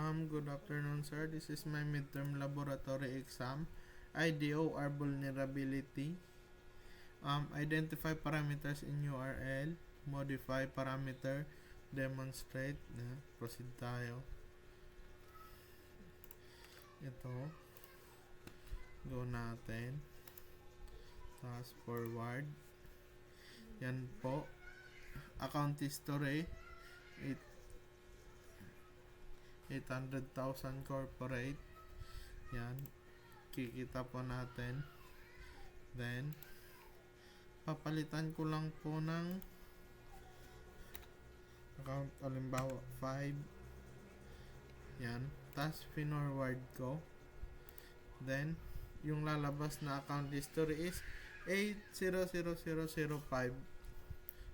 Good afternoon, sir. This is my midterm laboratory exam. IDOR vulnerability. Identify parameters in URL. Modify parameter. Demonstrate. Proceed tayo. Ito. Go natin. Fast forward. Yan po. Account history. 800,000 corporate. Yan. Kikita po natin. Then, papalitan ko lang po ng account, halimbawa 5. Yan. Tapos, forward ko. Then, yung lalabas na account history is 800,005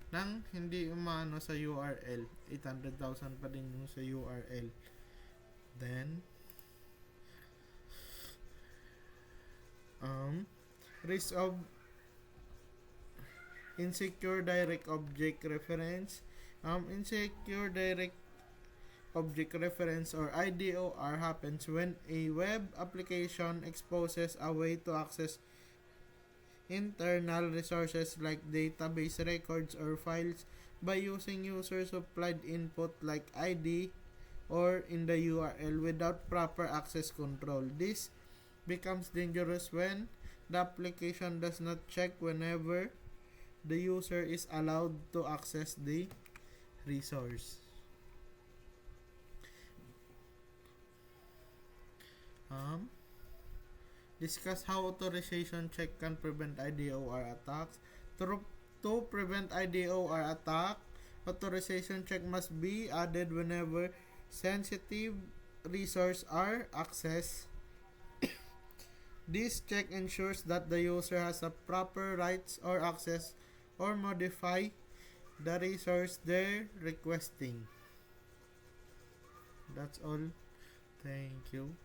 nang hindi umano sa URL. 800,000 pa din yung sa URL. Then, risk of insecure direct object reference. Insecure direct object reference or IDOR happens when a web application exposes a way to access internal resources like database records or files by using user-supplied input like ID or in the URL without proper access control. This becomes dangerous when the application does not check whenever the user is allowed to access the resource. Discuss how authorization check can prevent IDOR attacks. To prevent IDOR attack, authorization check must be added whenever sensitive resources are accessed. This check ensures that the user has a proper rights or access or modify the resource they're requesting. That's all. Thank you.